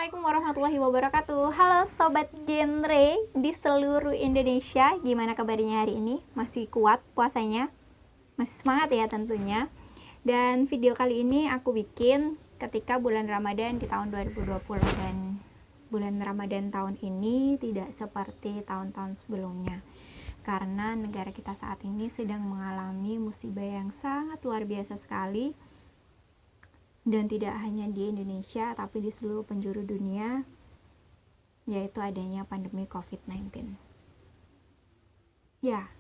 Assalamualaikum warahmatullahi wabarakatuh. Halo Sobat Genre di seluruh Indonesia. Gimana kabarnya hari ini? Masih kuat puasanya? Masih semangat ya tentunya. Dan video kali ini aku bikin ketika bulan Ramadan di tahun 2020. Dan bulan Ramadan tahun ini tidak seperti tahun-tahun sebelumnya, karena negara kita saat ini sedang mengalami musibah yang sangat luar biasa sekali. Dan tidak hanya di Indonesia, tapi di seluruh penjuru dunia, yaitu adanya pandemi COVID-19. Ya,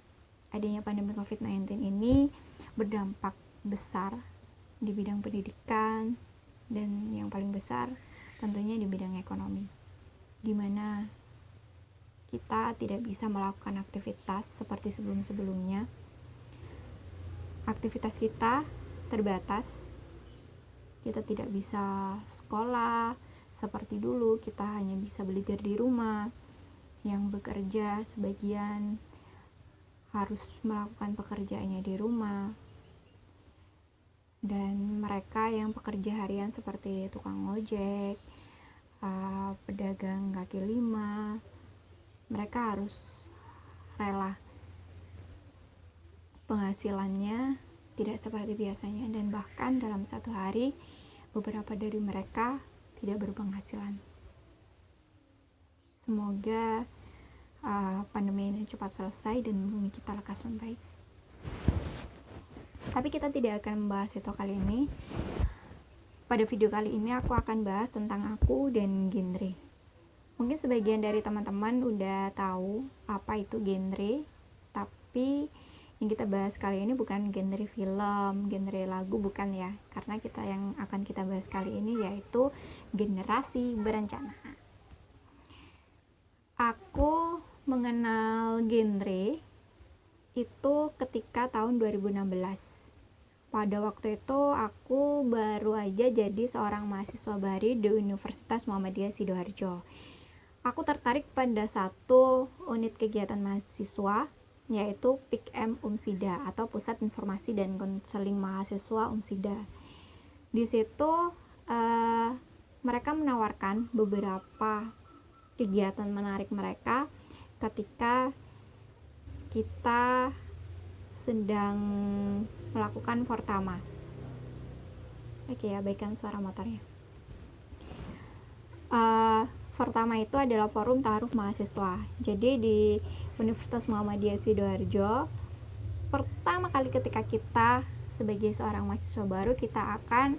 adanya pandemi COVID-19 ini berdampak besar di bidang pendidikan, dan yang paling besar tentunya di bidang ekonomi, di mana kita tidak bisa melakukan aktivitas seperti sebelum-sebelumnya. Aktivitas kita terbatas. Kita tidak bisa sekolah seperti dulu, kita hanya bisa belajar di rumah. Yang bekerja sebagian harus melakukan pekerjaannya di rumah. Dan mereka yang pekerja harian seperti tukang ojek, pedagang kaki lima, mereka harus rela penghasilannya tidak seperti biasanya, dan bahkan dalam satu hari beberapa dari mereka tidak berpenghasilan. Semoga pandemi ini cepat selesai dan bumi kita lekas membaik. Tapi kita tidak akan membahas itu kali ini. Pada video kali ini aku akan bahas tentang aku dan genre. Mungkin sebagian dari teman-teman udah tahu apa itu genre, tapi yang kita bahas kali ini bukan genre film, genre lagu, bukan ya. Karena yang akan kita bahas kali ini yaitu generasi berencana. Aku mengenal genre itu ketika tahun 2016. Pada waktu itu aku baru aja jadi seorang mahasiswa baru di Universitas Muhammadiyah Sidoarjo. Aku tertarik pada satu unit kegiatan mahasiswa, yaitu PIKM Unsida atau Pusat Informasi dan Konseling Mahasiswa Unsida. Di situ mereka menawarkan beberapa kegiatan menarik mereka ketika kita sedang melakukan Fortama. Oke ya, baikkan suara motornya. Fortama itu adalah forum taruh mahasiswa. Jadi di Universitas Muhammadiyah Sidoarjo, pertama kali ketika kita sebagai seorang mahasiswa baru, kita akan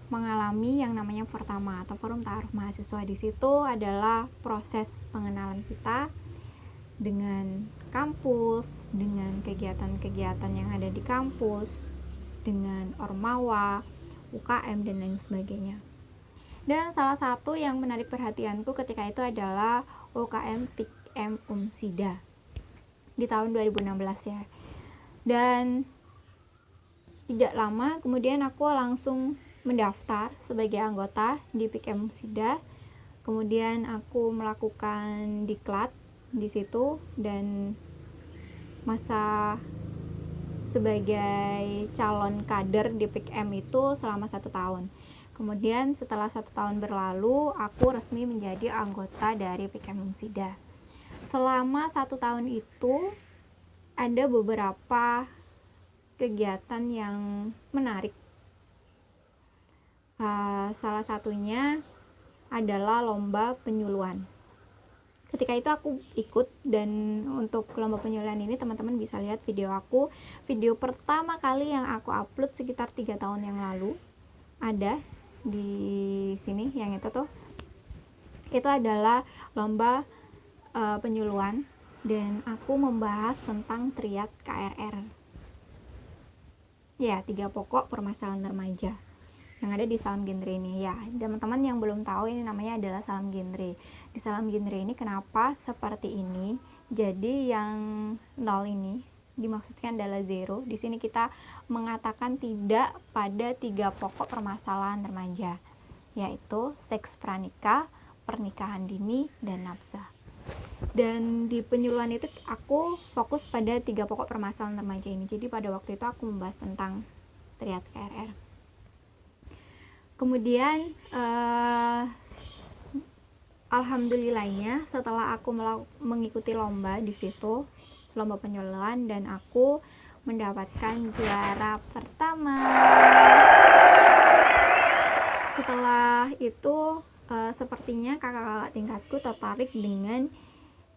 mengalami yang namanya Fortama atau forum taruh mahasiswa. Di situ adalah proses pengenalan kita dengan kampus, dengan kegiatan-kegiatan yang ada di kampus, dengan Ormawa, UKM, dan lain sebagainya. Dan salah satu yang menarik perhatianku ketika itu adalah UKM PIKM Unsida di tahun 2016 ya. Dan tidak lama kemudian aku langsung mendaftar sebagai anggota di PIKM Unsida. Kemudian aku melakukan diklat di situ dan masa sebagai calon kader di PIKM itu selama 1 tahun. Kemudian setelah 1 tahun berlalu, aku resmi menjadi anggota dari PIKM Unsida. Selama 1 tahun itu ada beberapa kegiatan yang menarik. Salah satunya adalah lomba penyuluhan. Ketika itu aku ikut, dan untuk lomba penyuluhan ini teman-teman bisa lihat video aku. Video pertama kali yang aku upload sekitar 3 tahun yang lalu ada di sini, yang itu tuh. Itu adalah lomba penyuluhan, dan aku membahas tentang triad KRR. Ya, 3 pokok permasalahan remaja yang ada di Salam Genre ini. Ya, teman-teman yang belum tahu, ini namanya adalah Salam Genre. Di Salam Genre ini kenapa seperti ini? Jadi yang 0 ini dimaksudkan adalah zero. Di sini kita mengatakan tidak pada 3 pokok permasalahan remaja, yaitu seks pranikah, pernikahan dini, dan nafsa. Dan di penyuluhan itu aku fokus pada 3 pokok permasalahan remaja ini. Jadi pada waktu itu aku membahas tentang triad KRR. Kemudian alhamdulillahnya setelah aku mengikuti lomba di situ, lomba penyuluhan, dan aku mendapatkan juara pertama. Setelah itu sepertinya kakak-kakak tingkatku tertarik dengan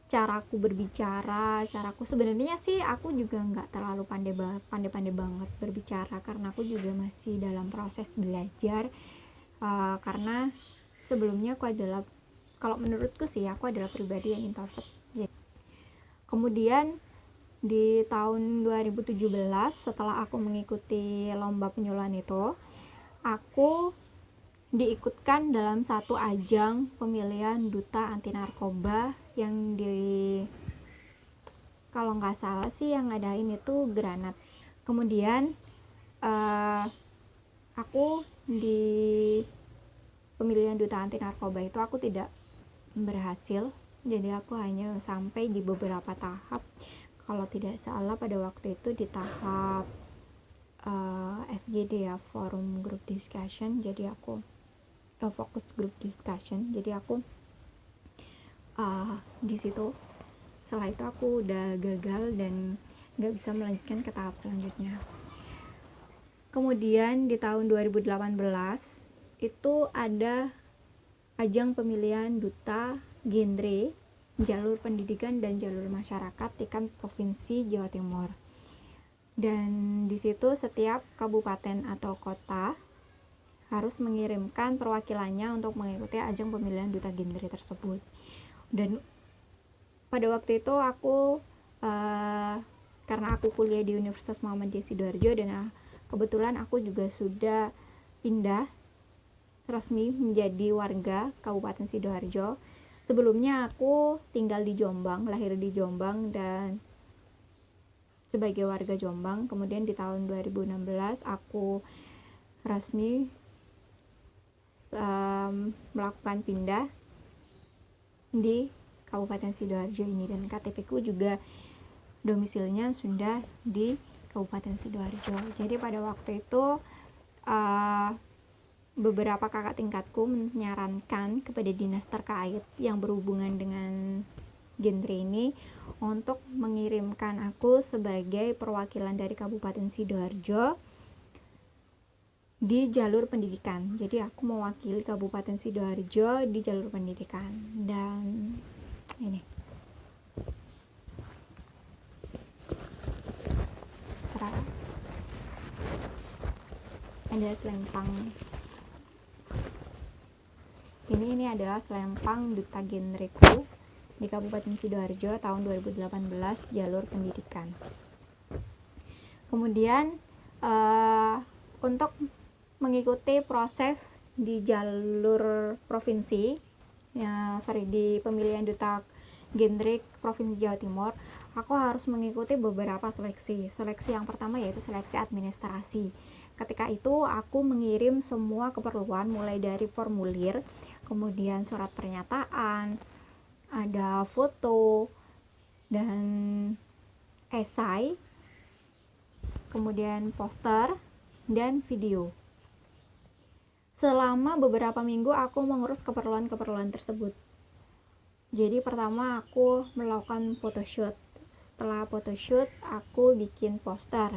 caraku berbicara, caraku. Sebenarnya sih aku juga nggak terlalu pandai banget berbicara, karena aku juga masih dalam proses belajar. Karena sebelumnya aku adalah, kalau menurutku sih, aku adalah pribadi yang introvert. Kemudian di tahun 2017 setelah aku mengikuti lomba penyuluhan itu, aku diikutkan dalam satu ajang pemilihan duta anti narkoba yang kalau nggak salah sih yang ngadain itu Granat. Kemudian aku di pemilihan duta anti narkoba itu aku tidak berhasil, jadi aku hanya sampai di beberapa tahap. Kalau tidak salah pada waktu itu di tahap FGD ya, forum group discussion. Jadi aku fokus group discussion. Jadi aku di situ, setelah itu aku udah gagal dan nggak bisa melanjutkan ke tahap selanjutnya. Kemudian di tahun 2018 itu ada ajang pemilihan duta genre jalur pendidikan dan jalur masyarakat tingkat provinsi Jawa Timur. Dan di situ setiap kabupaten atau kota harus mengirimkan perwakilannya untuk mengikuti ajang pemilihan duta genre tersebut. Dan pada waktu itu aku karena aku kuliah di Universitas Muhammadiyah Sidoarjo, dan kebetulan aku juga sudah pindah resmi menjadi warga Kabupaten Sidoarjo. Sebelumnya aku tinggal di Jombang, lahir di Jombang dan sebagai warga Jombang. Kemudian di tahun 2016 aku resmi melakukan pindah di Kabupaten Sidoarjo ini, dan KTP ku juga domisilinya sudah di Kabupaten Sidoarjo. Jadi pada waktu itu beberapa kakak tingkatku menyarankan kepada dinas terkait yang berhubungan dengan genre ini untuk mengirimkan aku sebagai perwakilan dari Kabupaten Sidoarjo di jalur pendidikan. Jadi aku mewakili Kabupaten Sidoarjo di jalur pendidikan. Dan ini ada selempang. Ini adalah selempang duta genreku di Kabupaten Sidoarjo tahun 2018 jalur pendidikan. Kemudian untuk mengikuti proses di jalur provinsi di pemilihan duta genre Provinsi Jawa Timur, aku harus mengikuti beberapa seleksi. Seleksi yang pertama yaitu seleksi administrasi. Ketika itu aku mengirim semua keperluan, mulai dari formulir, kemudian surat pernyataan, ada foto dan esai, kemudian poster dan video. Selama beberapa minggu aku mengurus keperluan-keperluan tersebut. Jadi pertama aku melakukan photoshoot. Setelah photoshoot aku bikin poster.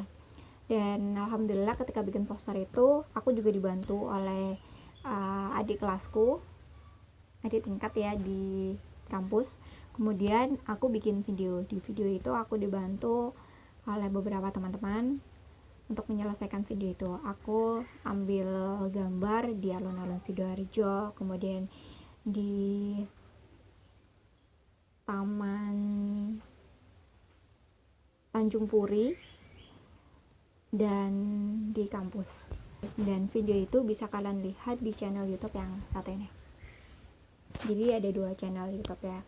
Dan alhamdulillah ketika bikin poster itu aku juga dibantu oleh adik kelasku, adik tingkat ya di kampus. Kemudian aku bikin video. Di video itu aku dibantu oleh beberapa teman-teman untuk menyelesaikan video itu. Aku ambil gambar di alun-alun Sidoarjo, kemudian di Taman Tanjung Puri, dan di kampus. Dan video itu bisa kalian lihat di channel YouTube yang satu ini. Jadi ada 2 channel YouTube ya.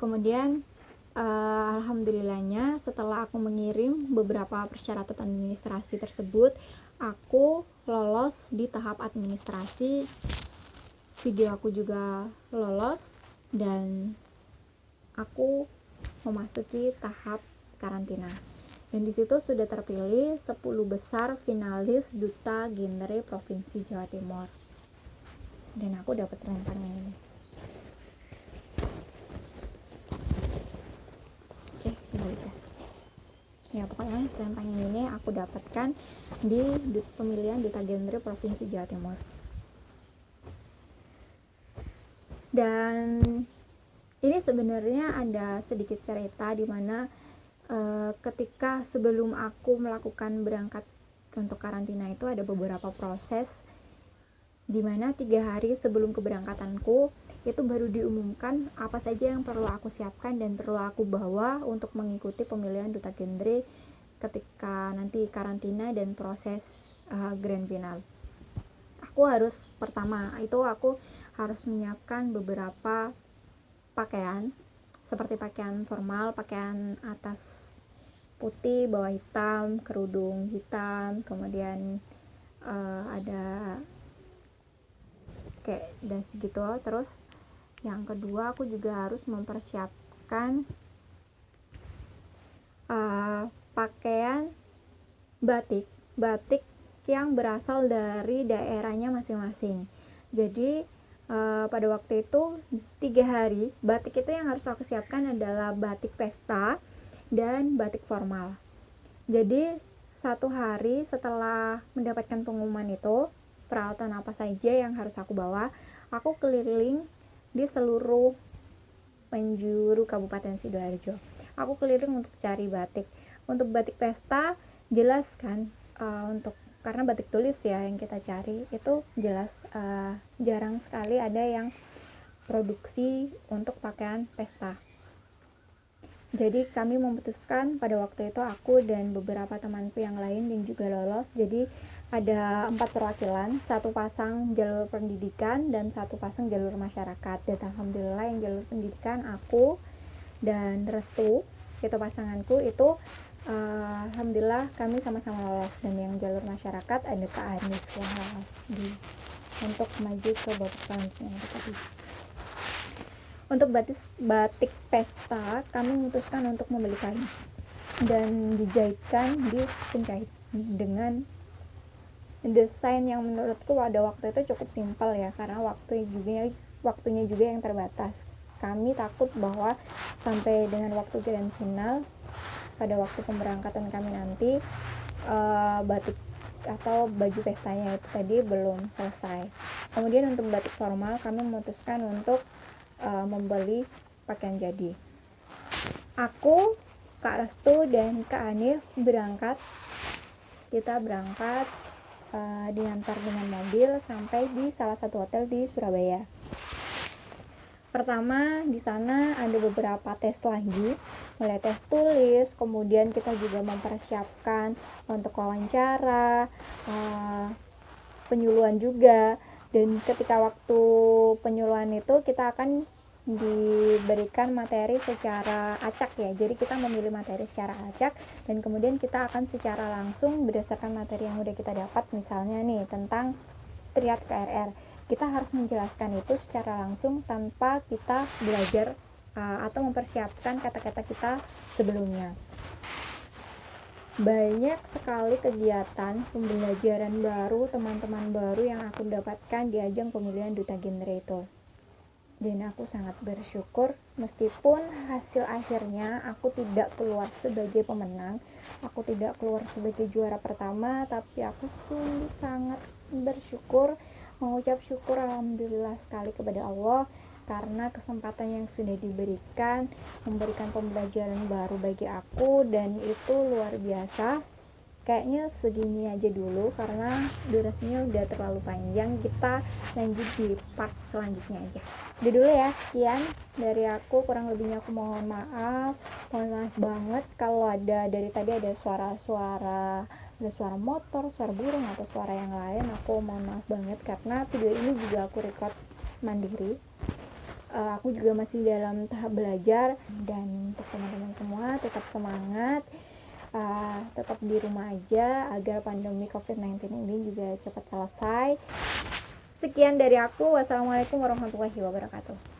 Kemudian alhamdulillahnya setelah aku mengirim beberapa persyaratan administrasi tersebut, aku lolos di tahap administrasi. Video aku juga lolos dan aku memasuki tahap karantina. Dan di situ sudah terpilih 10 besar finalis duta genre Provinsi Jawa Timur. dan aku dapat selempangnya ini. Oke, balik ya. Pokoknya selempangnya ini aku dapatkan di pemilihan Duta Genre Provinsi Jawa Timur. Dan ini sebenarnya ada sedikit cerita di mana ketika sebelum aku melakukan berangkat untuk karantina itu ada beberapa proses di mana 3 hari sebelum keberangkatanku itu baru diumumkan apa saja yang perlu aku siapkan dan perlu aku bawa untuk mengikuti pemilihan Duta Genre ketika nanti karantina dan proses grand final. Aku harus menyiapkan beberapa pakaian seperti pakaian formal, pakaian atas putih, bawah hitam, kerudung hitam, kemudian ada kayak dasi gitu. Terus yang kedua aku juga harus mempersiapkan pakaian batik yang berasal dari daerahnya masing-masing. Jadi pada waktu itu 3 hari batik itu yang harus aku siapkan adalah batik pesta dan batik formal. Jadi 1 hari setelah mendapatkan pengumuman itu, peralatan apa saja yang harus aku bawa, aku keliling di seluruh penjuru Kabupaten Sidoarjo. Aku keliling untuk cari batik. Untuk batik pesta jelas kan, karena batik tulis ya yang kita cari itu jelas jarang sekali ada yang produksi untuk pakaian pesta. Jadi kami memutuskan pada waktu itu, aku dan beberapa temanku yang lain yang juga lolos. Jadi ada 4 perwakilan, 1 pasang jalur pendidikan dan 1 pasang jalur masyarakat. Dan alhamdulillah yang jalur pendidikan aku dan Restu, itu pasanganku itu alhamdulillah kami sama-sama lolos. Dan yang jalur masyarakat ada Kak Anif yang lolos untuk maju ke babak selanjutnya tadi. Untuk batik pesta kami memutuskan untuk membeli kain dan dijahitkan di penjahit dengan desain yang menurutku pada waktu itu cukup simpel ya, karena waktunya juga yang terbatas. Kami takut bahwa sampai dengan waktu grand final pada waktu pemberangkatan kami nanti batik atau baju pestanya itu tadi belum selesai. Kemudian untuk batik formal kami memutuskan untuk membeli pakaian jadi. Aku, Kak Restu dan Kak Anif berangkat. Kita berangkat diantar dengan mobil sampai di salah satu hotel di Surabaya. Pertama di sana ada beberapa tes lagi, mulai tes tulis, kemudian kita juga mempersiapkan untuk wawancara, penyuluhan juga. Dan ketika waktu penyuluhan itu kita akan diberikan materi secara acak ya, jadi kita memilih materi secara acak dan kemudian kita akan secara langsung berdasarkan materi yang udah kita dapat. Misalnya nih tentang triad KRR, kita harus menjelaskan itu secara langsung tanpa kita belajar atau mempersiapkan kata-kata kita sebelumnya. Banyak sekali kegiatan pembelajaran baru, teman-teman baru yang aku dapatkan di ajang pemilihan Duta Genre itu. Dan aku sangat bersyukur meskipun hasil akhirnya aku tidak keluar sebagai pemenang, aku tidak keluar sebagai juara pertama, tapi aku sungguh sangat bersyukur, mengucap syukur alhamdulillah sekali kepada Allah karena kesempatan yang sudah diberikan, memberikan pembelajaran baru bagi aku, dan itu luar biasa. Kayaknya segini aja dulu karena durasinya udah terlalu panjang. Kita lanjut di part selanjutnya aja. Udah dulu ya, sekian dari aku, kurang lebihnya aku mohon maaf banget kalau ada dari tadi ada suara motor, suara burung atau suara yang lain. Aku mohon maaf banget karena video ini juga aku record mandiri. Aku juga masih dalam tahap belajar, dan untuk teman-teman semua tetap semangat, tetap di rumah aja agar pandemi COVID-19 ini juga cepat selesai. Sekian dari aku, wassalamualaikum warahmatullahi wabarakatuh.